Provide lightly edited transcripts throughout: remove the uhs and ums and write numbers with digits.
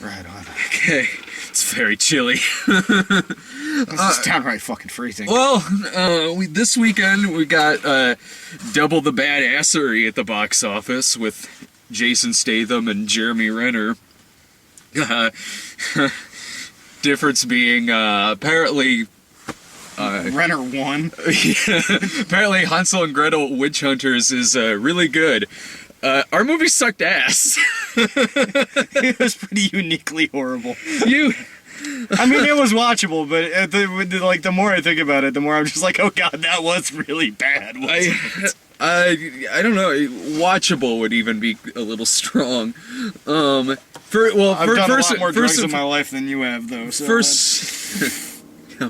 Right on. Okay, it's very chilly. This is downright fucking freezing. Well, this weekend we got double the badassery at the box office with Jason Statham and Jeremy Renner. Difference being apparently Renner won. apparently Hansel and Gretel Witch Hunters is really good. Our movie sucked ass. It was pretty uniquely horrible. I mean, it was watchable, but the more I think about it, the more I'm just like, oh god, that was really bad. I don't know. Watchable would even be a little strong. I've done a lot more drugs in my life than you have, though. So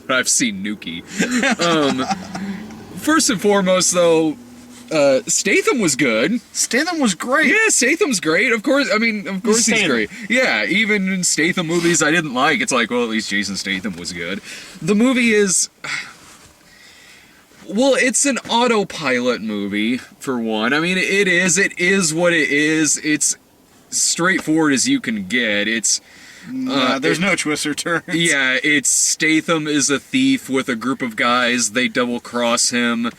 I've seen Nuki. First and foremost, though, Statham was good. Statham was great. Yeah, Statham's great. Of course he's great. Yeah, even in Statham movies I didn't like, it's like, well, at least Jason Statham was good. The movie is... Well, it's an autopilot movie, for one. I mean, it is what it is. It's straightforward as you can get. It's... there's no twists or turns. Yeah, it's Statham is a thief with a group of guys. They double-cross him.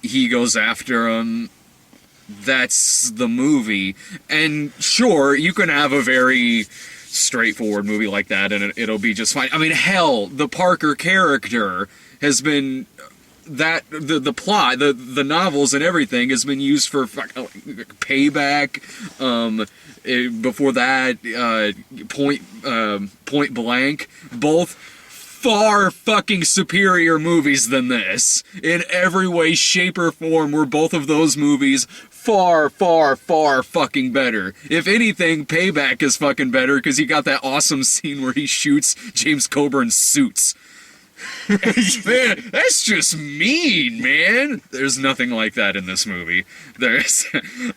He goes after him. That's the movie. And sure, you can have a very straightforward movie like that and it'll be just fine. I mean, hell, the Parker character has been... the plot, the novels and everything has been used for Payback. Before that, Point Blank. Both far fucking superior movies than this. In every way, shape, or form were both of those movies far, far, far fucking better. If anything, Payback is fucking better because you got that awesome scene where he shoots James Coburn's suits. Man, that's just mean, man. There's nothing like that in this movie. There's,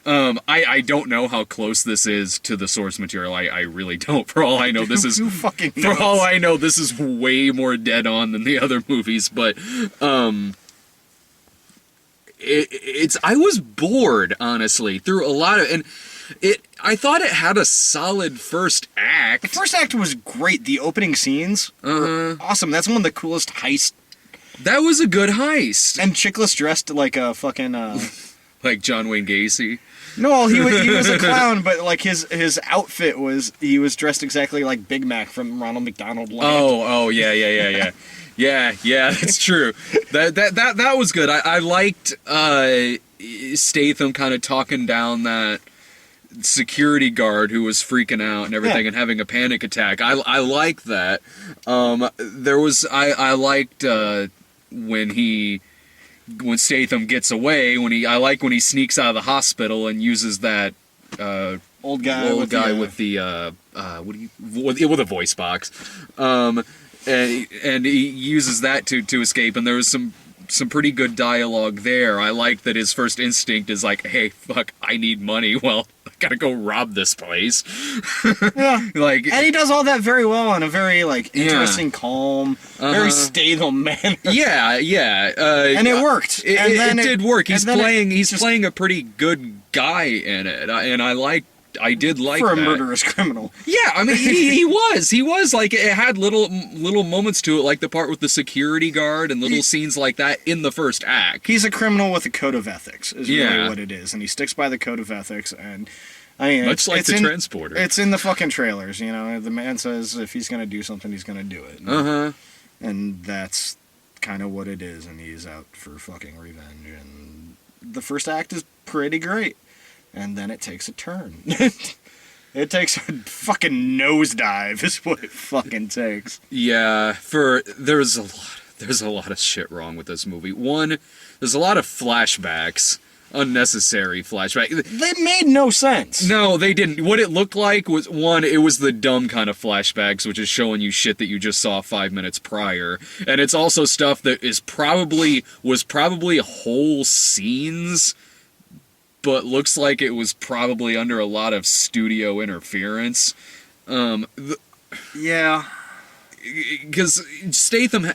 I don't know how close this is to the source material. I really don't. For all I know, this is... Who fucking knows? For all I know, this is way more dead on than the other movies, but, I was bored, honestly, through a lot of... And I thought it had a solid first act. The first act was great. The opening scenes were awesome. That's one of the coolest heists. That was a good heist. And Chickless dressed like a fucking... like John Wayne Gacy. No, he was a clown, but like his outfit was... He was dressed exactly like Big Mac from Ronald McDonald Land. Oh, yeah. Yeah, that's true. That was good. I liked Statham kind of talking down that security guard who was freaking out and everything and having a panic attack. I like that. I liked when Statham gets away, I like when he sneaks out of the hospital and uses that old guy with the with a voice box. And he uses that to escape, and there was some pretty good dialogue there. I like that his first instinct is like, hey, fuck, I need money. Well, I gotta go rob this place. Yeah. And he does all that very well in a very, interesting, calm, very Statham manner. Yeah. And it worked. It did work. He's playing a pretty good guy in it, and I did like for that. A murderous criminal. Yeah, I mean, he was like, it had little moments to it, like the part with the security guard and little scenes like that in the first act. He's a criminal with a code of ethics, is really what it is, and he sticks by the code of ethics, and I mean, much like the Transporter. It's in the fucking trailers, you know. The man says if he's gonna do something, he's gonna do it. And that's kind of what it is, and he's out for fucking revenge. And the first act is pretty great. And then it takes a turn. It takes a fucking nosedive is what it fucking takes. Yeah, there's a lot of shit wrong with this movie. One, there's a lot of flashbacks. Unnecessary flashback. They made no sense. No, they didn't. What it looked like was, one, it was the dumb kind of flashbacks, which is showing you shit that you just saw 5 minutes prior. And it's also stuff that was probably whole scenes, but looks like it was probably under a lot of studio interference. Yeah. Because Statham...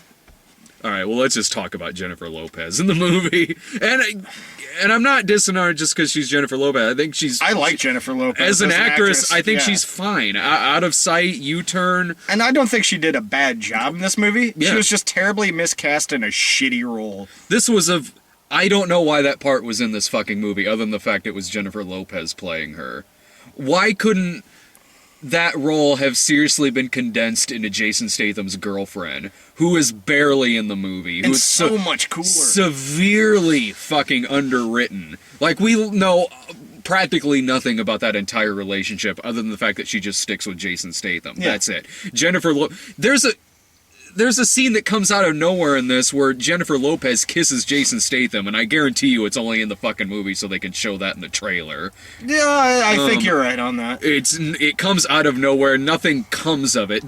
All right, well, let's just talk about Jennifer Lopez in the movie. And I'm not dissing her just because she's Jennifer Lopez. I think I like Jennifer Lopez as an actress. I think yeah. she's fine. Out of Sight, U-Turn. And I don't think she did a bad job in this movie. Yeah. She was just terribly miscast in a shitty role. This was I don't know why that part was in this fucking movie, other than the fact it was Jennifer Lopez playing her. Why couldn't that role have seriously been condensed into Jason Statham's girlfriend, who is barely in the movie, who is so much cooler, severely fucking underwritten? Like, we know practically nothing about that entire relationship other than the fact that she just sticks with Jason Statham. Yeah. That's it. There's a scene that comes out of nowhere in this where Jennifer Lopez kisses Jason Statham, and I guarantee you it's only in the fucking movie so they can show that in the trailer. Yeah, I think you're right on that. It comes out of nowhere. Nothing comes of it.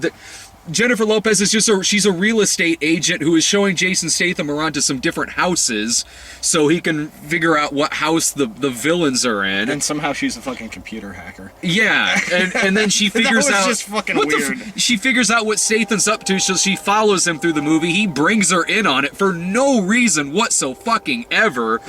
Jennifer Lopez is she's a real estate agent who is showing Jason Statham around to some different houses so he can figure out what house the villains are in. And somehow she's a fucking computer hacker. Yeah, and then she figures that was out just fucking weird. She figures out what Statham's up to, so she follows him through the movie. He brings her in on it for no reason whatsoever,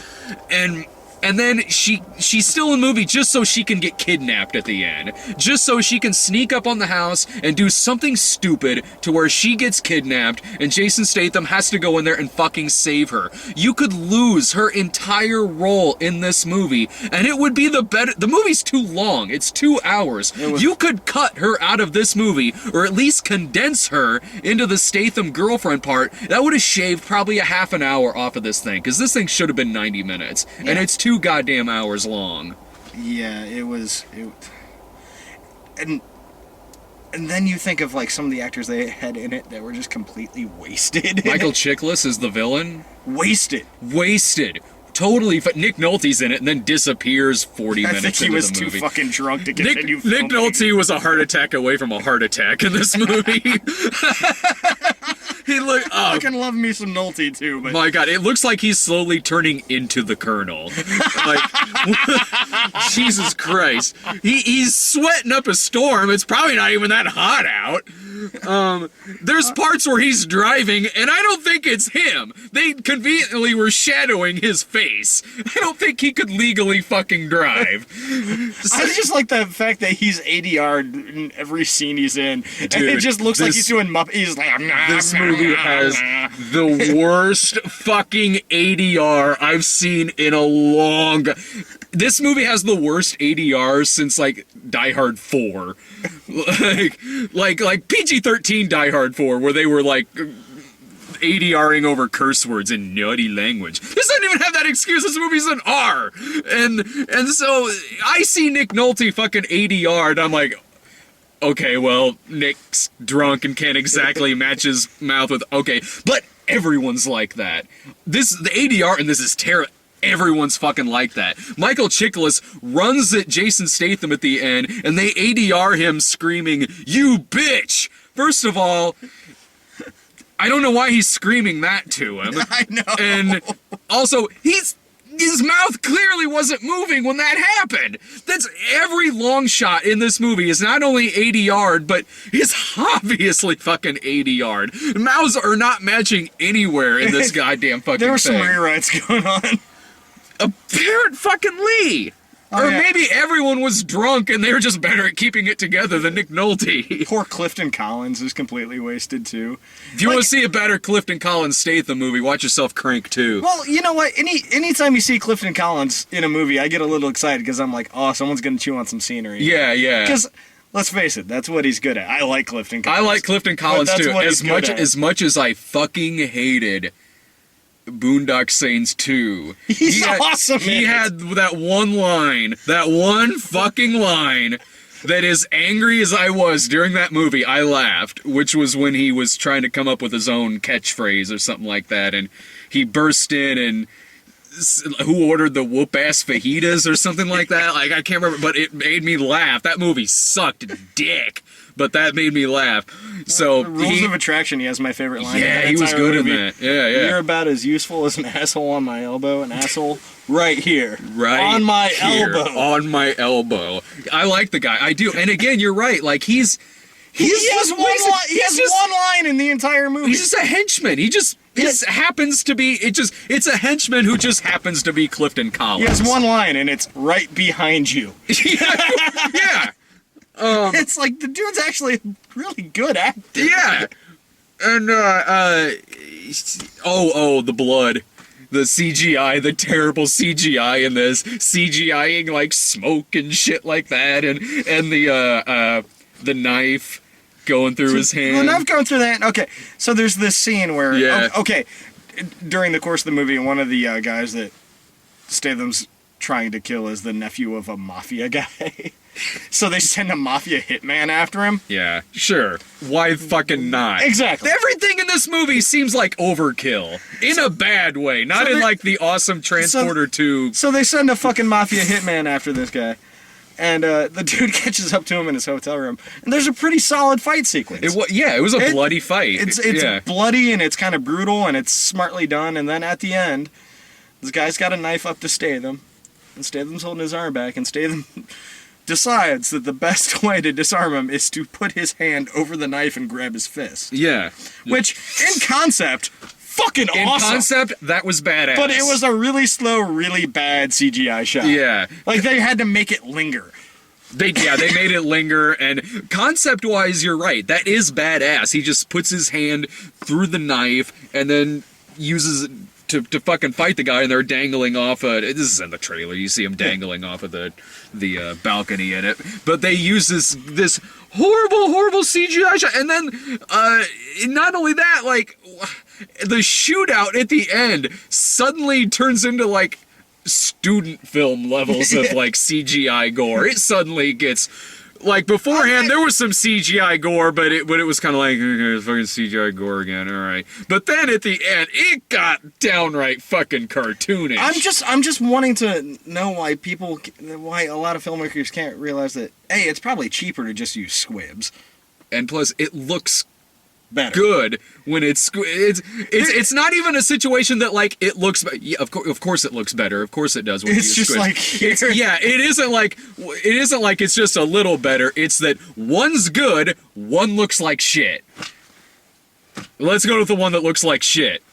and then she's still in the movie just so she can get kidnapped at the end. Just so she can sneak up on the house and do something stupid to where she gets kidnapped and Jason Statham has to go in there and fucking save her. You could lose her entire role in this movie and it would be the movie's too long. It's 2 hours. You could cut her out of this movie or at least condense her into the Statham girlfriend part. That would have shaved probably a half an hour off of this thing, because this thing should have been 90 minutes. Yeah. And it's 2 goddamn hours long. Yeah, and then you think of like some of the actors they had in it that were just completely wasted. Michael Chiklis is the villain. Wasted. Totally. Nick Nolte's in it and then disappears 40 minutes into the movie. I think he was too fucking drunk to continue filming. Nick Nolte was a heart attack away from a heart attack in this movie. I fucking love me some Nolte too, but my god, it looks like he's slowly turning into the Colonel. Like, Jesus Christ. He's sweating up a storm. It's probably not even that hot out. There's parts where he's driving, and I don't think it's him. They conveniently were shadowing his face. I don't think he could legally fucking drive. I just like the fact that he's ADR'd in every scene he's in. Dude, and it just looks like he's doing Muppet. He's like, this movie has the worst fucking ADR I've seen in a long... This movie has the worst ADR since, like, Die Hard 4. like PG-13 Die Hard 4, where they were, like, ADRing over curse words in nutty language. This doesn't even have that excuse. This movie's an R. And so I see Nick Nolte fucking ADR, and I'm like, okay, well, Nick's drunk and can't exactly match his mouth with, okay. But everyone's like that. The ADR in this is terrible. Everyone's fucking like that. Michael Chiklis runs at Jason Statham at the end, and they ADR him screaming, "You bitch!" First of all, I don't know why he's screaming that to him. I know. And also, his mouth clearly wasn't moving when that happened. That's every long shot in this movie is not only ADR'd, but is obviously fucking ADR'd. Mouths are not matching anywhere in this goddamn fucking thing. There were some rewrites going on. Apparently. Oh, or yeah. maybe everyone was drunk and they were just better at keeping it together than Nick Nolte. Poor Clifton Collins is completely wasted too. If you want to see a better Clifton Collins Statham movie, watch yourself Crank 2. Well, you know what? Anytime you see Clifton Collins in a movie, I get a little excited because I'm like, oh, someone's gonna chew on some scenery. Yeah. Because let's face it, that's what he's good at. I like Clifton Collins. I like Clifton Collins too. As much as I fucking hated Boondock Saints 2. He's awesome. He had that one fucking line that, as angry as I was during that movie, I laughed, which was when he was trying to come up with his own catchphrase or something like that, and he burst in and who ordered the whoop-ass fajitas or something like that. Like, I can't remember, but it made me laugh. That movie sucked dick, but that made me laugh. So Rules of Attraction, he has my favorite line. Yeah, he was good in that. Yeah. You're about as useful as an asshole on my elbow, an asshole right here. Right on my here, elbow. On my elbow. I like the guy. I do. And again, you're right. Like, he has one line in the entire movie. He's just a henchman. He just just happens to be, it's a henchman who just happens to be Clifton Collins. He has one line, and it's right behind you. Yeah. It's like, the dude's actually a really good actor. Yeah. And, the blood. The CGI, the terrible CGI in this. CGIing, like, smoke and shit like that, and the knife going through his hand. The knife going through that, okay. So there's this scene where, Yeah. okay, during the course of the movie, one of the guys that Statham's trying to kill is the nephew of a mafia guy. So they send a mafia hitman after him. Yeah, sure. Why fucking not? Exactly. Everything in this movie seems like overkill. In a bad way. Not in, like, the awesome Transporter 2. So they send a fucking mafia hitman after this guy. And the dude catches up to him in his hotel room. And there's a pretty solid fight sequence. It was a bloody fight. It's bloody, and it's kind of brutal, and it's smartly done. And then at the end, this guy's got a knife up to Statham. And Statham's holding his arm back, and Statham decides that the best way to disarm him is to put his hand over the knife and grab his fist. Yeah. Which, in concept, fucking In awesome. concept, that was badass. But it was a really slow, really bad CGI shot. Yeah. Like, they had to make it linger. They made it linger, and concept-wise, you're right. That is badass. He just puts his hand through the knife, and then uses it to fucking fight the guy, and they're dangling off this is in the trailer, you see him dangling off of the balcony in it. But they use this horrible CGI shot, and then, not only that, like, the shootout at the end suddenly turns into, like, student film levels of, like, CGI gore. It suddenly gets, like, beforehand there was some CGI gore, but it was kind of like, okay, fucking CGI gore again, alright. But then at the end, it got downright fucking cartoonish. I'm just wanting to know why a lot of filmmakers can't realize that, hey, it's probably cheaper to just use squibs. And plus, it looks Better. good when it's not even a situation that, like, it looks, yeah, of course it looks better, of course it does when It's you use just squibs. like, Yeah, it isn't like it's just a little better. It's that one's good, one looks like shit. Let's go with the one that looks like shit.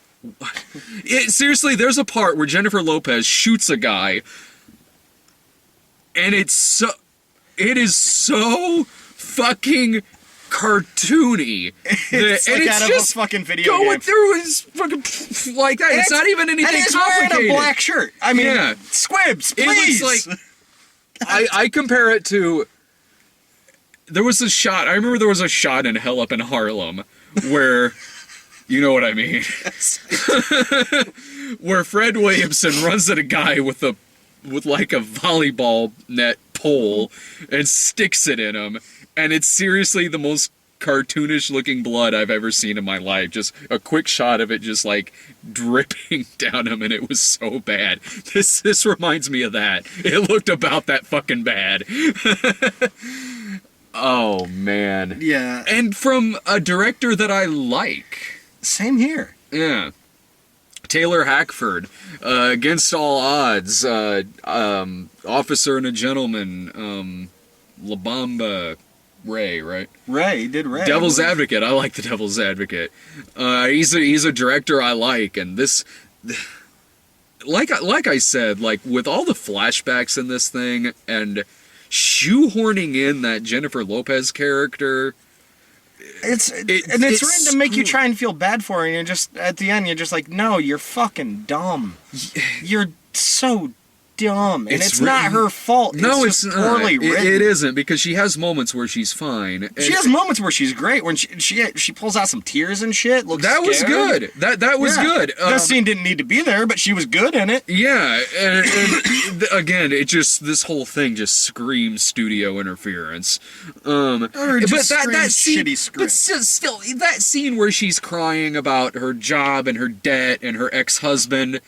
Seriously, there's a part where Jennifer Lopez shoots a guy, and it is so fucking cartoony. It's and like it's out of just a fucking video going game. through his fucking like that. It's not even anything and he's complicated. wearing a black shirt. I mean, Yeah. squibs, It please. looks like I compare it to. There was a shot. I remember there was a shot in Hell Up in Harlem where, you know what I mean, where Fred Williamson runs at a guy with like a volleyball net pole and sticks it in him, and it's seriously the most cartoonish looking blood I've ever seen in my life. Just a quick shot of it just like dripping down him, and it was so bad. This reminds me of that. It looked about that fucking bad. Oh man. Yeah. And from a director that I like. Same here. Yeah. Taylor Hackford, Against All Odds, Officer and a Gentleman, La Bamba, Ray, right? Ray did Ray. Devil's Advocate. I like the Devil's Advocate. He's a director I like, and this, like I said, like with all the flashbacks in this thing and shoehorning in that Jennifer Lopez character. It's written to make you try and feel bad for her, and you're just at the end you're just like, no, you're fucking dumb. You're so dumb, and it's not her fault. No, it's just poorly written. It isn't, because she has moments where she's fine. She has moments where she's great, when she pulls out some tears and shit. Looks that was scared. good. That was good. That scene didn't need to be there, but she was good in it. Yeah, and again, this whole thing just screams studio interference. Or just that scene, shitty script. but still, that scene where she's crying about her job and her debt and her ex-husband,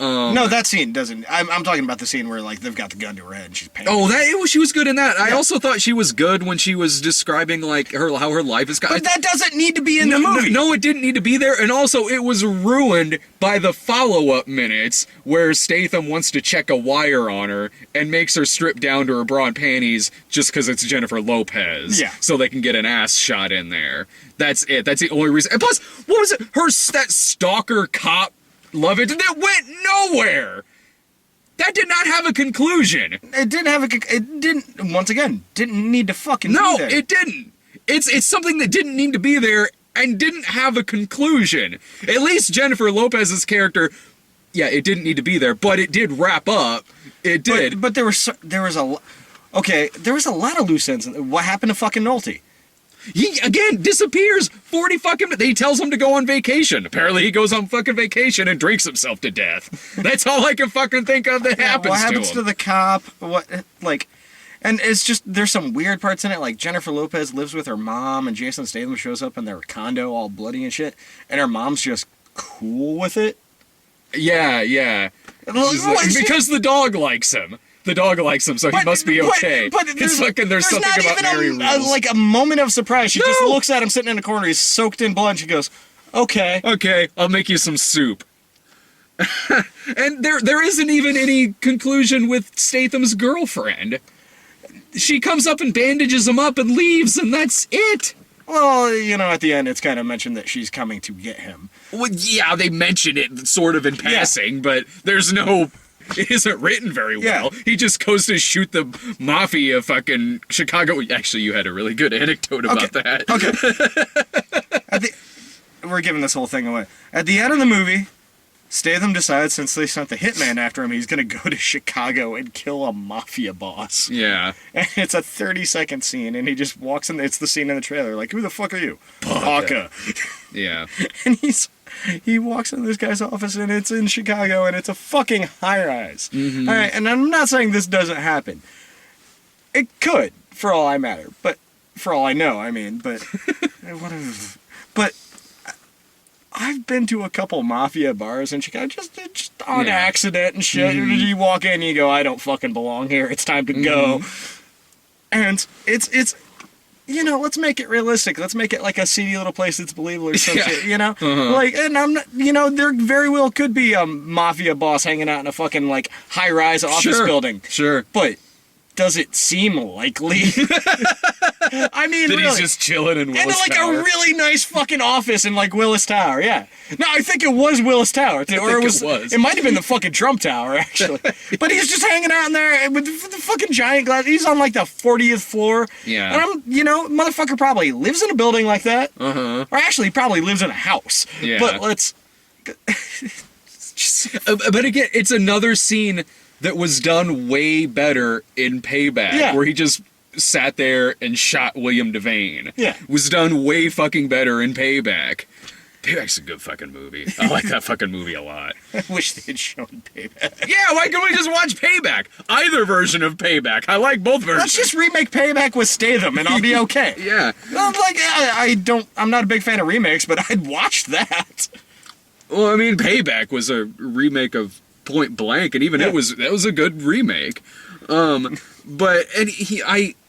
No, that scene doesn't. I'm talking about the scene where like they've got the gun to her head and she's painting. Oh, she was good in that. I also thought she was good when she was describing like how her life is. But that doesn't need to be in the movie. No, it didn't need to be there, and also it was ruined by the follow-up minutes where Statham wants to check a wire on her and makes her strip down to her bra and panties just because it's Jennifer Lopez. Yeah. So they can get an ass shot in there. That's it. That's the only reason. And plus, what was it? That stalker cop love it that went nowhere. That did not have a conclusion. It didn't have it didn't, once again, didn't need to fucking be there. It didn't. It's something that didn't need to be there and didn't have a conclusion. At least Jennifer Lopez's character, yeah, it didn't need to be there, but it did wrap up. It did. But there was a lot of loose ends. What happened to fucking Nolte? He, again, disappears 40 fucking... He tells him to go on vacation. Apparently he goes on fucking vacation and drinks himself to death. That's all I can fucking think of that happens to him. What happens to the cop? And it's just, there's some weird parts in it, like Jennifer Lopez lives with her mom, and Jason Statham shows up in their condo all bloody and shit, and her mom's just cool with it. Yeah. Because the dog likes him. The dog likes him, so he must be okay. But there's something about Mary rules. Like a moment of surprise. She just looks at him sitting in a corner. He's soaked in blood. And she goes, "Okay, I'll make you some soup." And there isn't even any conclusion with Statham's girlfriend. She comes up and bandages him up and leaves, and that's it. Well, at the end, it's kind of mentioned that she's coming to get him. Well, yeah, they mention it sort of in passing, but there's no... It isn't written very well. Yeah. He just goes to shoot the mafia fucking Chicago. Actually, you had a really good anecdote about that. Okay. We're giving this whole thing away. At the end of the movie, Statham decides since they sent the hitman after him, he's going to go to Chicago and kill a mafia boss. Yeah. And it's a 30-second scene, and he just walks in. It's the scene in the trailer. Like, who the fuck are you? Parker. Yeah. And he walks into this guy's office, and it's in Chicago, and it's a fucking high-rise. Mm-hmm. All right, and I'm not saying this doesn't happen. It could, for all I matter. But, for all I know, I mean, but... whatever. But... I've been to a couple mafia bars in Chicago, just on accident and shit. Mm-hmm. You walk in and you go, I don't fucking belong here. It's time to go. And it's let's make it realistic. Let's make it like a seedy little place that's believable or some shit, Uh-huh. Like, and I'm not, there very well could be a mafia boss hanging out in a fucking, like, high-rise office building. Sure. But does it seem likely? I mean, that really. He's just chilling in Willis Tower. And a really nice fucking office in like Willis Tower, yeah. No, I think it was Willis Tower, too. Or it was. It might have been the fucking Trump Tower, actually. But he's just hanging out in there with the fucking giant glass. He's on like the 40th floor. Yeah. And motherfucker probably lives in a building like that. Uh-huh. Or actually, probably lives in a house. Yeah. But let's. But again, it's another scene that was done way better in Payback, where he just sat there and shot William Devane. Yeah. Was done way fucking better in Payback. Payback's a good fucking movie. I like that fucking movie a lot. I wish they had shown Payback. Yeah, why can't we just watch Payback? Either version of Payback. I like both versions. Let's just remake Payback with Statham and I'll be okay. Yeah. I'm not a big fan of remakes, but I'd watch that. Well, I mean, Payback was a remake of Point Blank, and even that was a good remake. But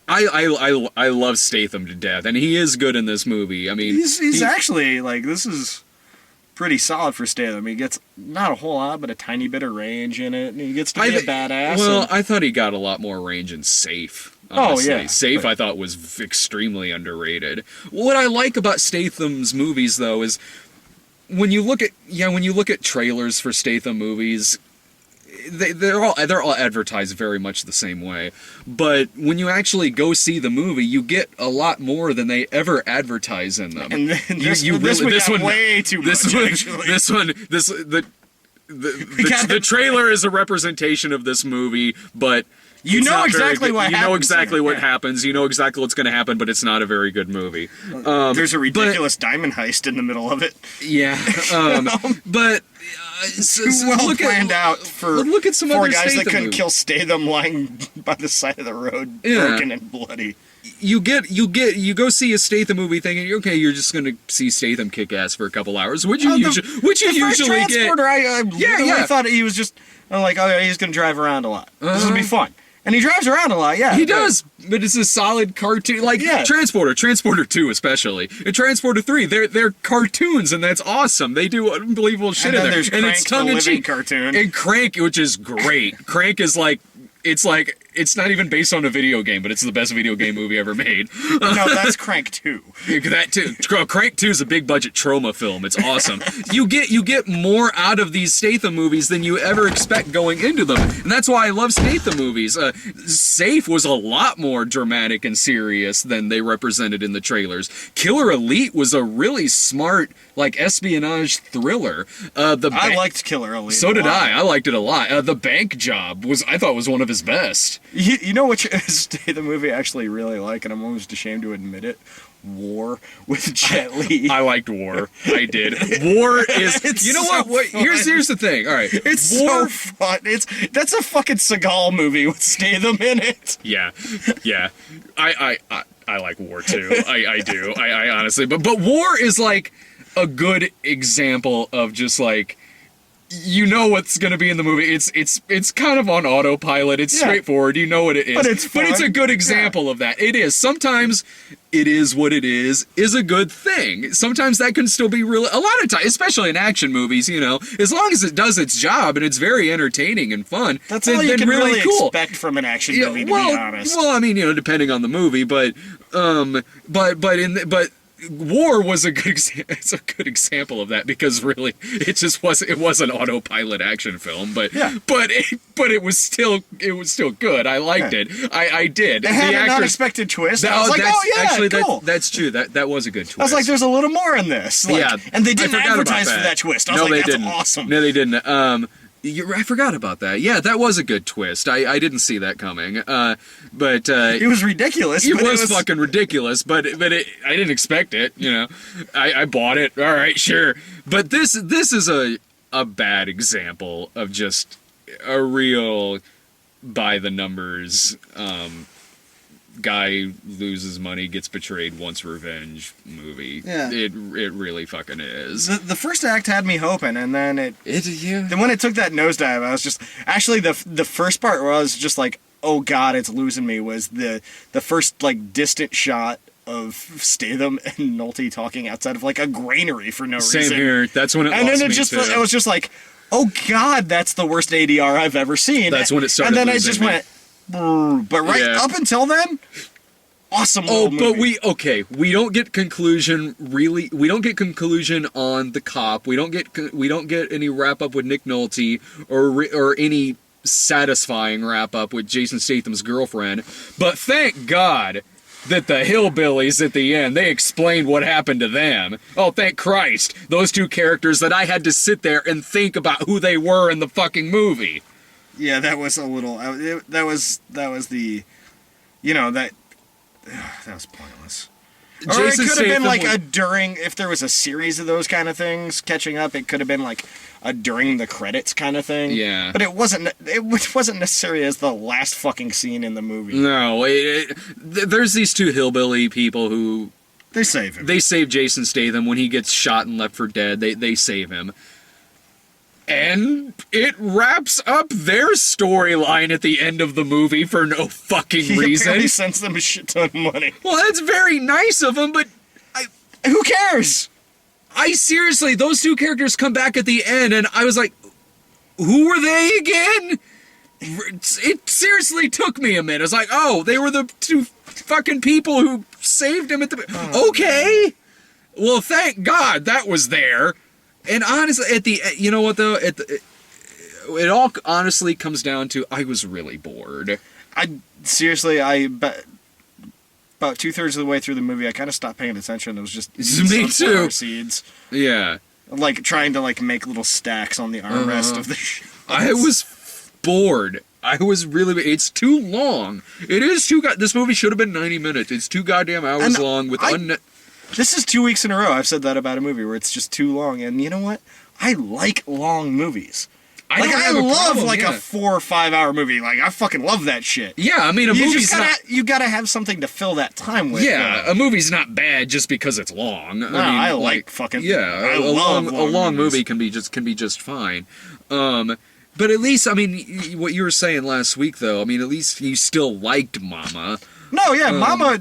I love Statham to death, and he is good in this movie. I mean, he's actually like, this is pretty solid for Statham. He gets not a whole lot, but a tiny bit of range in it, and he gets to be a badass. Well, I thought he got a lot more range in Safe. Honestly. Oh yeah, Safe I thought was extremely underrated. What I like about Statham's movies, though, is when you look at trailers for Statham movies. They're all advertised very much the same way, but when you actually go see the movie, you get a lot more than they ever advertise in them. And this one way too much. The trailer is a representation of this movie, but you know exactly what happens. You know exactly what happens. You know exactly what's going to happen, but it's not a very good movie. There's a ridiculous diamond heist in the middle of it. Yeah, but. Well planned out for look at some four other guys Statham that couldn't movies. kill Statham lying by the side of the road, broken and bloody. you go see a Statham movie thinking, okay, you're just gonna see Statham kick ass for a couple hours, which you usually get. I literally thought he was just, I'm like, oh yeah, he's gonna drive around a lot. This will be fun. And he drives around a lot, yeah. He does, but it's a solid cartoon, like Transporter 2 especially, and Transporter 3. They're cartoons, and that's awesome. They do unbelievable shit in there, there's and Crank, it's tongue in cheek cartoon, and Crank, which is great. Crank is like. It's not even based on a video game, but it's the best video game movie ever made. No, that's Crank 2. That too. Crank 2 is a big budget trauma film. It's awesome. You get more out of these Statham movies than you ever expect going into them, and that's why I love Statham movies. Safe was a lot more dramatic and serious than they represented in the trailers. Killer Elite was a really smart, like, espionage thriller. I liked Killer Elite. So did I. I liked it a lot. The Bank Job I thought was one of his best. You know which Statham movie I actually really like, and I'm almost ashamed to admit it? War with Jet Li. I liked War. I did. War is. You know so what? Here's the thing. All right. It's War, so fun. That's a fucking Seagal movie with Statham in it. Yeah. I like War too. I do. I honestly. But War is like a good example of just like. You know what's going to be in the movie. It's kind of on autopilot. It's straightforward. You know what it is. But it's a good example of that. It is. Sometimes it is what it is a good thing. Sometimes that can still be really, a lot of times, especially in action movies, you know, as long as it does its job and it's very entertaining and fun. That's all you can really expect from an action movie, to be honest. Well, I mean, you know, depending on the movie, but War was a good it's a good example of that because really it was an autopilot action film, but it was still good. I liked it. I did. It had an unexpected twist. I was like, cool. That's true. That was a good twist. I was like, there's a little more in this. And they didn't advertise for that twist. I was like, that's awesome. No, they didn't. I forgot about that. Yeah, that was a good twist. I didn't see that coming. But it was ridiculous. It was fucking ridiculous. But I didn't expect it. You know, I bought it. All right, sure. But this is a bad example of just a real by the numbers. Guy loses money, gets betrayed, wants revenge movie. Yeah. It really fucking is. The first act had me hoping, and then then when it took that nosedive, I was just actually the first part where I was just like, oh god, it's losing me, was the first like distant shot of Statham and Nolte talking outside of like a granary for no reason. Same here. That's when it and lost then me too. It was just like, oh god, that's the worst ADR I've ever seen. That's when it started. And then I just went. But up until then, awesome. But we don't get conclusion. Really, we don't get conclusion on the cop. We don't get any wrap up with Nick Nolte or any satisfying wrap up with Jason Statham's girlfriend. But thank God that the hillbillies at the end, they explained what happened to them. Oh, thank Christ, those two characters that I had to sit there and think about who they were in the fucking movie. Yeah, that was a little. That was the, you know, that was pointless. Or it could have been like if there was a series of those kind of things catching up, it could have been like a during the credits kind of thing. Yeah. But it wasn't necessarily as the last fucking scene in the movie. No, there's these two hillbilly people who they save him. They save Jason Statham when he gets shot and left for dead. They save him. And it wraps up their storyline at the end of the movie for no fucking reason. He sends them a shit ton of money. Well, that's very nice of him, but who cares? Seriously, those two characters come back at the end, and I was like, who were they again? It seriously took me a minute. I was like, oh, they were the two fucking people who saved him at the... Okay. Well, thank God that was there. And honestly, you know what though? It all honestly comes down to I was really bored. About 2/3 of the way through the movie, I kind of stopped paying attention. It was just me too. Seeds. Yeah. Like trying to like make little stacks on the armrest of the shots. I was bored. I was really. It's too long. It is too. This movie should have been 90 minutes. It's too goddamn hours long with This is 2 weeks in a row I've said that about a movie where it's just too long, and you know what? I like long movies. I Like, don't I have a love problem, like yeah. a 4 or 5 hour movie. Like, I fucking love that shit. Yeah, I mean, a You movie's just gotta, not. you gotta have something to fill that time with. Yeah, though. a movie's not bad just because it's long. No, I like fucking. Yeah, I a love long movies. movie can be just fine. But at least, I mean, what you were saying last week, though, I mean, at least you still liked Mama. No, yeah, Mama.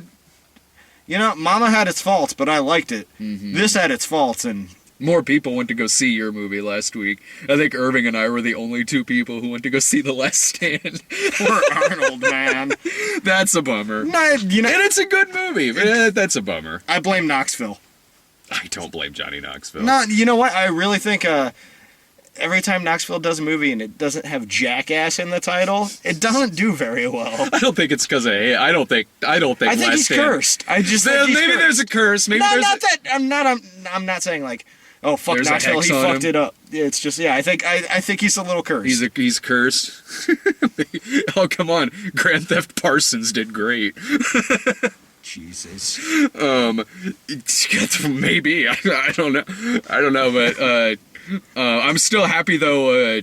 You know, Mama had its faults, but I liked it. Mm-hmm. This had its faults, and More people went to go see your movie last week. I think Irving and I were the only 2 people who went to go see The Last Stand. poor Arnold, man. That's a bummer. No, you know, And it's a good movie, but that's a bummer. I blame Knoxville. I don't blame Johnny Knoxville. No, you know what? I really think every time Knoxville does a movie and it doesn't have Jackass in the title, it doesn't do very well. I don't think it's because of I don't think I think Last he's Stand. cursed. I just think he's Maybe cursed. there's a curse. Maybe No, there's not that. I'm not saying like, oh fuck There's a Knoxville, hex he on fucked him. it up. It's just I think he's a little cursed. he's cursed. Oh come on, Grand Theft Parsons did great. Jesus. Maybe I don't know, but I'm still happy though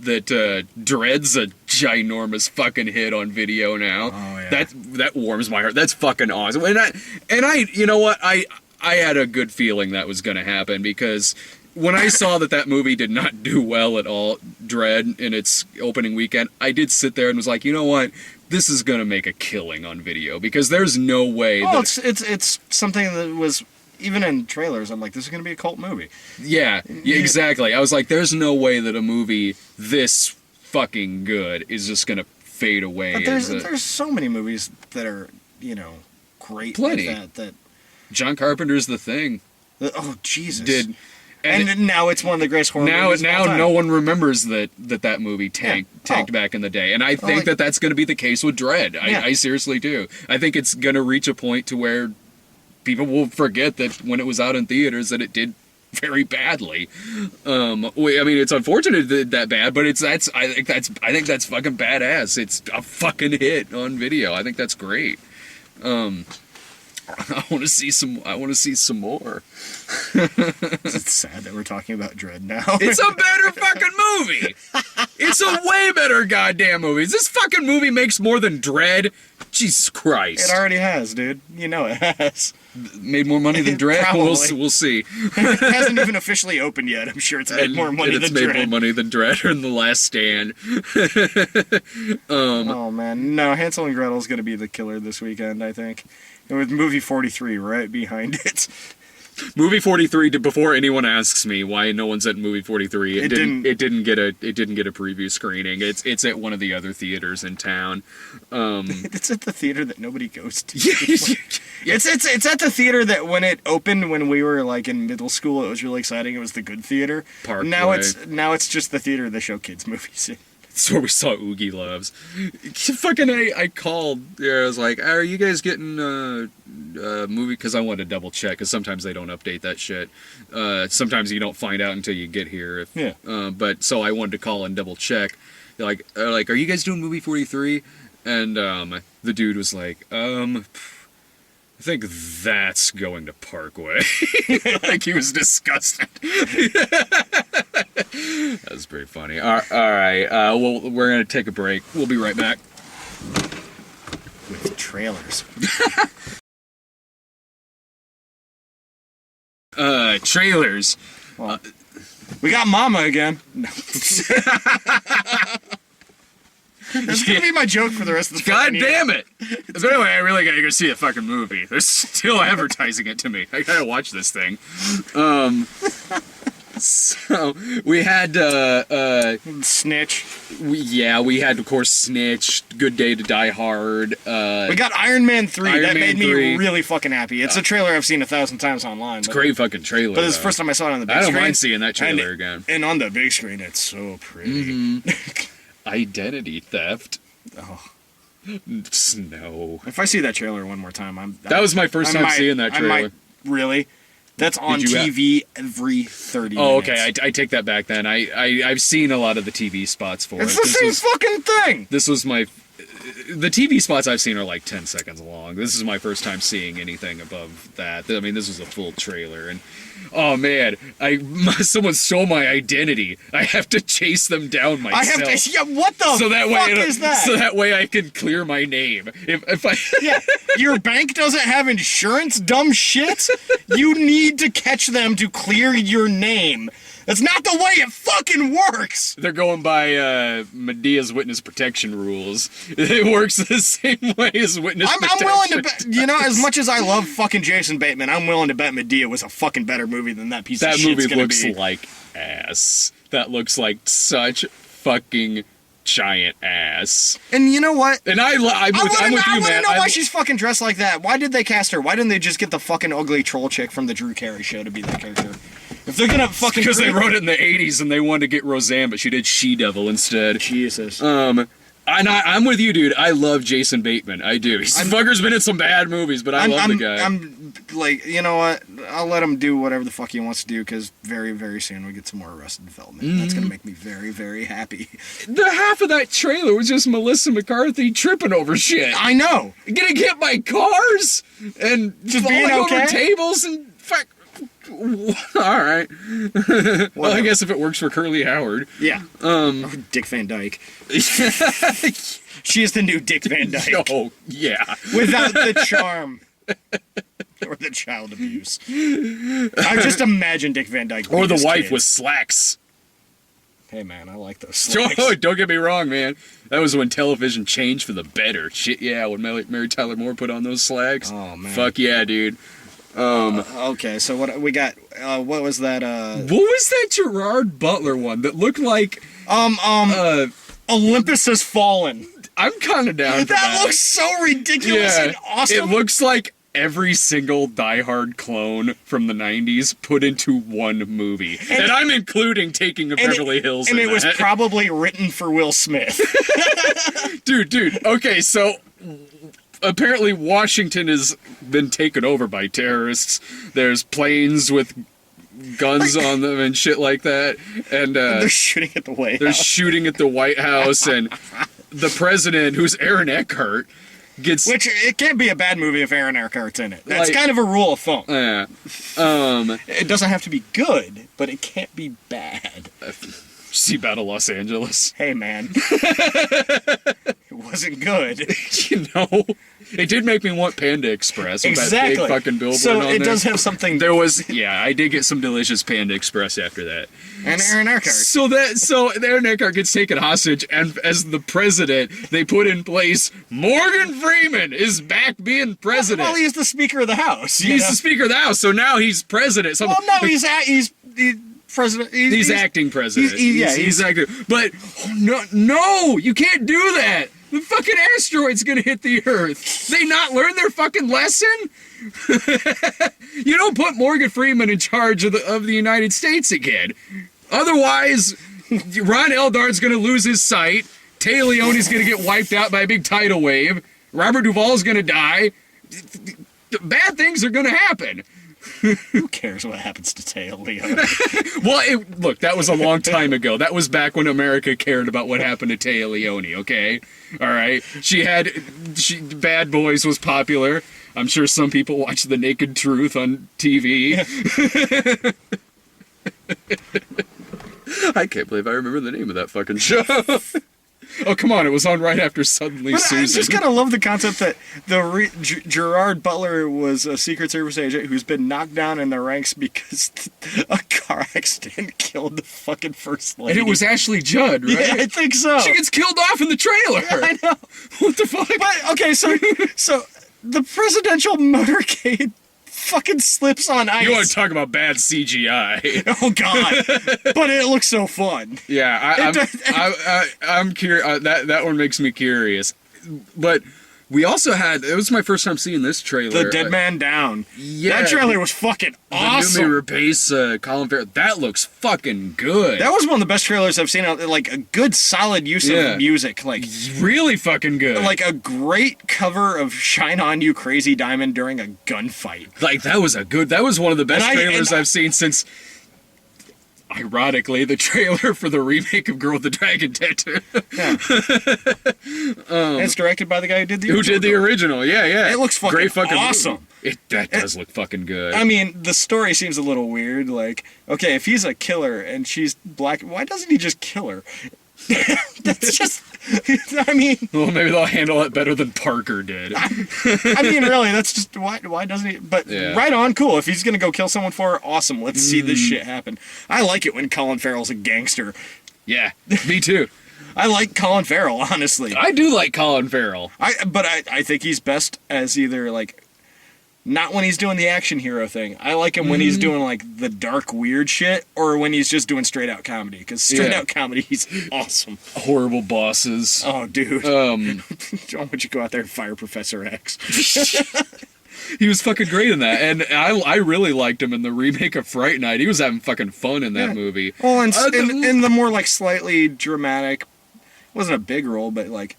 that Dread's a ginormous fucking hit on video now. Oh, yeah. That warms my heart. That's fucking awesome. And I you know what, I had a good feeling that was gonna happen because when I saw that movie did not do well at all, Dread, in its opening weekend, I did sit there and was like, you know what? This is gonna make a killing on video because there's no way Well, that it's something that was even in trailers. I'm like, this is gonna be a cult movie. yeah, exactly. I was like, there's no way that a movie this fucking good is just gonna fade away. But there's so many movies that are great. Plenty. Like that. John Carpenter's The Thing Oh Jesus. did. And now it's one of the greatest horror movies of all time. no one remembers that movie tanked back in the day, and I think like- that's going to be the case with Dread. Yeah. I seriously do. I think it's going to reach a point to where people will forget that when it was out in theaters that it did very badly. I mean, it's unfortunate that bad, but I think that's fucking badass. It's a fucking hit on video. I think that's great. I want to see some more. It's sad that we're talking about Dread now. It's a better fucking movie. It's a way better goddamn movie. This fucking movie makes more than Dread. Jesus Christ. It already has, dude. You know it has. Made more money than Dread? Probably. We'll see. It hasn't even officially opened yet. I'm sure it's made more money and it's than made Dread. more money than Dread or in The Last Stand. Oh man, no, Hansel and Gretel's gonna be the killer this weekend, I think. And with movie 43 right behind it. Movie 43. Before anyone asks me why no one's at movie 43, it didn't get a preview screening. It's at one of the other theaters in town. It's at the theater that nobody goes to. Yeah. It's at the theater that when it opened when we were like in middle school, it was really exciting. It was the good theater. Parkway. Now it's just the theater they show kids movies in. That's where we saw Oogie Loves. Fucking I called. Yeah, I was like, "Are you guys getting a movie?" Because I wanted to double check. Because sometimes they don't update that shit. Sometimes you don't find out until you get here. Yeah. But so I wanted to call and double check. They're like, "Are you guys doing movie 43?" And the dude was like, I think that's going to Parkway. Like he was disgusted. That was pretty funny. All right. Well, we're going to take a break. We'll be right back. With trailers. Trailers. Well, we got Mama again. No. That's gonna be my joke for the rest of the God fucking year. damn it! So anyway, I really gotta go see a fucking movie. They're still advertising it to me. I gotta watch this thing. So we had Snitch. we had of course Snitch, Good Day to Die Hard. We got Iron Man 3. Iron that Man made 3. me really fucking happy. It's a trailer I've seen 1,000 times online. But, Great fucking trailer. but it's the though. first time I saw it on the big I don't screen. mind seeing that trailer again. And on the big screen, it's so pretty. Mm-hmm. Identity theft. Oh. No. If I see that trailer one more time, That was my first time seeing that trailer. Really? That's on Did you TV every 30 minutes. Oh, okay. I take that back then. I've seen a lot of the TV spots for It's it. the same fucking thing! This was my. the TV spots I've seen are like 10 seconds long. This is my first time seeing anything above that. I mean, this was a full trailer, and oh man, someone stole my identity. I have to chase them down myself. I have to. Yeah, what the fuck is that? So that way I can clear my name. If I yeah, your bank doesn't have insurance, dumb shit. You need to catch them to clear your name. That's not the way it fucking works! They're going by Medea's witness protection rules. It works the same way as witness protection. I'm willing to bet, you know, as much as I love fucking Jason Bateman, I'm willing to bet Medea was a fucking better movie than that piece of shit's gonna be. That movie looks like ass. That looks like such fucking giant ass. And you know what? And I'm with you, man. I want to know why she's fucking dressed like that. Why did they cast her? Why didn't they just get the fucking ugly troll chick from the Drew Carey show to be that character? If they're gonna fucking... Because they wrote it in the 80s and they wanted to get Roseanne, but she did She-Devil instead. Jesus. I'm with you, dude. I love Jason Bateman. I do. Fucker's been in some bad movies, but I love the guy. I'm like, you know what? I'll let him do whatever the fuck he wants to do, because very, very soon we get some more Arrested Development. That's gonna make me very, very happy. The half of that trailer was just Melissa McCarthy tripping over shit. I know. Getting hit by cars and Just falling being okay? over tables and fuck. All right. Well, I guess if it works for Curly Howard. Yeah. Or Dick Van Dyke. She is the new Dick Van Dyke. Oh, yeah. Without the charm. Or the child abuse. I just imagine Dick Van Dyke. Or the wife with slacks. Hey man, I like those slacks. Don't get me wrong, man. That was when television changed for the better. Shit, yeah, when Mary Tyler Moore put on those slacks. Oh man. Fuck yeah, dude. Okay, so what we got? What was that? What was that Gerard Butler one that looked like? Olympus Has Fallen. I'm kind of down for that. That looks so ridiculous and awesome. It looks like every single Die Hard clone from the 90s put into one movie. And I'm including Taking of Beverly Hills And in it was that. probably written for Will Smith. Dude. Okay, so apparently Washington has been taken over by terrorists. There's planes with guns on them and shit like that. And they're shooting at the White House. They're shooting at the White House, and the president, who's Aaron Eckhart, gets... Which, it can't be a bad movie if Aaron Eckhart's in it. That's Like- kind of a rule of thumb. Yeah. It doesn't have to be good, but it can't be bad. See Battle Los Angeles. Hey, man. It wasn't good. You know, it did make me want Panda Express with Exactly. that big fucking billboard So on it there. does have something... There was, yeah, I did get some delicious Panda Express after that. And Aaron Eckhart. So Aaron Eckhart gets taken hostage, and as the president, they put in place Morgan Freeman is back being president. Well, he's the Speaker of the House. He's the Speaker of the House, so now he's president. So Well, no, he's president. He's acting president. He's acting. But no, you can't do that. The fucking asteroid's gonna hit the Earth. They not learn their fucking lesson? You don't put Morgan Freeman in charge of the United States again. Otherwise, Ron Eldard's gonna lose his sight. Tay Leone's gonna get wiped out by a big tidal wave. Robert Duvall's gonna die. Bad things are gonna happen. Who cares what happens to Tay Leone? Well, look, that was a long time ago. That was back when America cared about what happened to Tay Leone, okay? All right? Bad Boys was popular. I'm sure some people watched The Naked Truth on TV. I can't believe I remember the name of that fucking show. Oh, come on, it was on right after Suddenly But Susan. I just kind of love the concept that Gerard Butler was a Secret Service agent who's been knocked down in the ranks because a car accident killed the fucking first lady. And it was Ashley Judd, right? Yeah, I think so. She gets killed off in the trailer. I know. What the fuck? But, okay, so the presidential motorcade fucking slips on ice. You want to talk about bad CGI? Oh, God. But it looks so fun. Yeah, I'm curious. That one makes me curious. But we also had, it was my first time seeing this trailer. The Dead Man Down. Yeah. That trailer was fucking awesome. The Numi Rapace, Colin Farrell. That looks fucking good. That was one of the best trailers I've seen. Like, a good, solid use of music. Like, really fucking good. like a great cover of Shine On You Crazy Diamond during a gunfight. Like, that was one of the best trailers I've seen since ironically, the trailer for the remake of Girl with the Dragon Tattoo. And it's directed by the guy who did the Who did the original? Yeah, yeah. It looks fucking Great fucking awesome. That does look fucking good. I mean, the story seems a little weird. Like, okay, if he's a killer and she's black, why doesn't he just kill her? That's just, I mean... Well, maybe they'll handle it better than Parker did. I mean, really, that's just, why doesn't he? But Yeah. right on, cool. If he's gonna go kill someone for her, awesome. Let's see this shit happen. I like it when Colin Farrell's a gangster. Yeah, me too. I like Colin Farrell, honestly. I do like Colin Farrell. But I think he's best as either, like, not when he's doing the action hero thing. I like him when he's doing, like, the dark, weird shit, or when he's just doing straight-out comedy. Because straight-out comedy, he's awesome. Horrible bosses. Oh, dude. Why don't you go out there and fire Professor X? He was fucking great in that, and I really liked him in the remake of Fright Night. He was having fucking fun in that movie. Well, and in the more, like, slightly dramatic, wasn't a big role, but, like,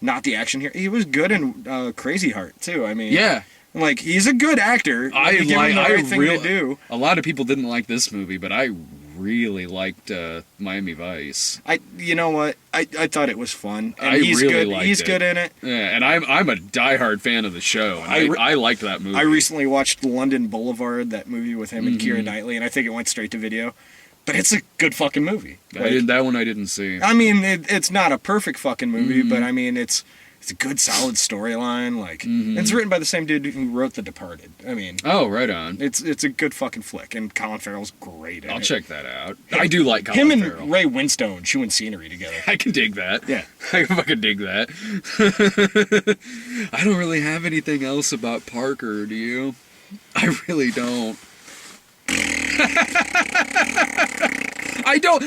not the action hero. He was good in Crazy Heart, too. I mean... Yeah. Like, he's a good actor. You give him the right thing to do. A lot of people didn't like this movie, but I really liked Miami Vice. You know what? I thought it was fun. And I he's really good. liked He's it. good in it. Yeah, and I'm a diehard fan of the show, and I liked that movie. I recently watched London Boulevard, that movie with him and Keira Knightley, and I think it went straight to video. But it's a good fucking movie. That one I didn't see. I mean, it's not a perfect fucking movie, but I mean, it's a good, solid storyline. Like, it's written by the same dude who wrote The Departed. I mean, Oh, right on. it's a good fucking flick, and Colin Farrell's great in it. I'll check that out. I do like Colin Him and Farrell. Ray Winstone chewing scenery together. I can dig that. Yeah. I can fucking dig that. I don't really have anything else about Parker, do you? I really don't.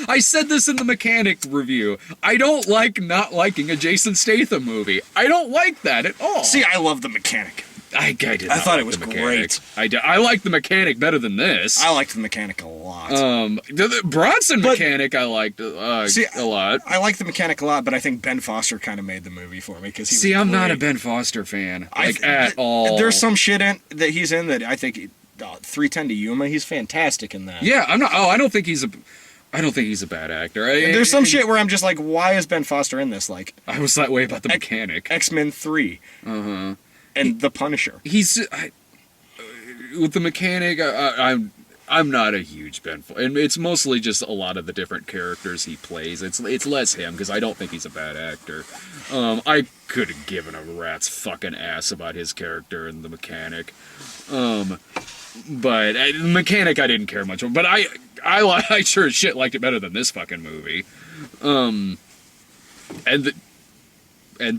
I said this in the Mechanic review. I don't like not liking a Jason Statham movie. I don't like that at all. See, I love The Mechanic. I did I not thought like it was The Mechanic. great. I like The Mechanic better than this. I liked The Mechanic a lot. The Bronson But- Mechanic I liked See, a lot. I like The Mechanic a lot, but I think Ben Foster kind of made the movie for me because he. See, was I'm not a great. Ben Foster fan, I at all. There's some shit that he's in that I think 310 to Yuma. He's fantastic in that. Yeah, I'm not. Oh, I don't think he's a bad actor. There's some shit where I'm just like, why is Ben Foster in this? Like I was that way about the Mechanic. X-Men 3. And The Punisher. With the Mechanic. I'm not a huge Ben, and it's mostly just a lot of the different characters he plays. It's less him because I don't think he's a bad actor. I could have given a rat's fucking ass about his character in the Mechanic. But the Mechanic I didn't care much about. But I sure as shit liked it better than this fucking movie. And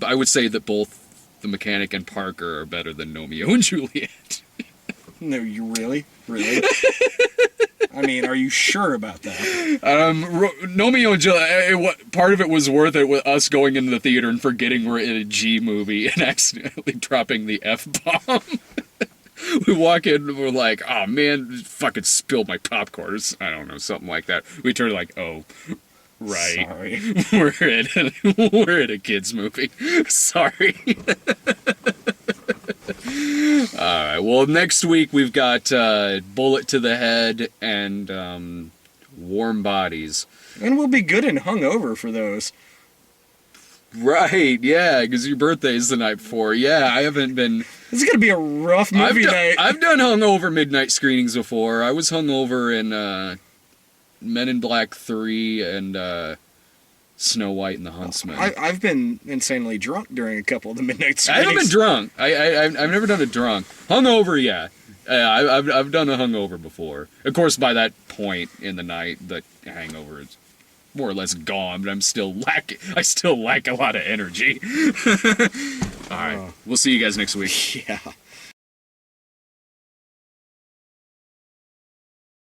I would say that both the Mechanic and Parker are better than Romeo and Juliet. No, you really? I mean, are you sure about that? Romeo and Juliet, part of it was worth it with us going into the theater and forgetting we're in a G movie and accidentally dropping the F-bomb. We walk in and we're like, oh man, fucking spilled my popcorn. I don't know, something like that. We turn like, oh, right. Sorry. We're in a kids movie. Sorry. Alright, well, next week we've got Bullet to the Head and Warm Bodies. And we'll be good and hungover for those. Right, yeah, because your birthday's the night before. Yeah, I haven't been... This is going to be a rough movie night. I've done hungover midnight screenings before. I was hungover in Men in Black 3 and Snow White and the Huntsman. I've been insanely drunk during a couple of the midnight screenings. I haven't been drunk. I've never done it drunk. Hungover, yeah. I've done a hungover before. Of course, by that point in the night, the hangover is more or less gone, but I still lack a lot of energy. All right. We'll see you guys next week. Yeah.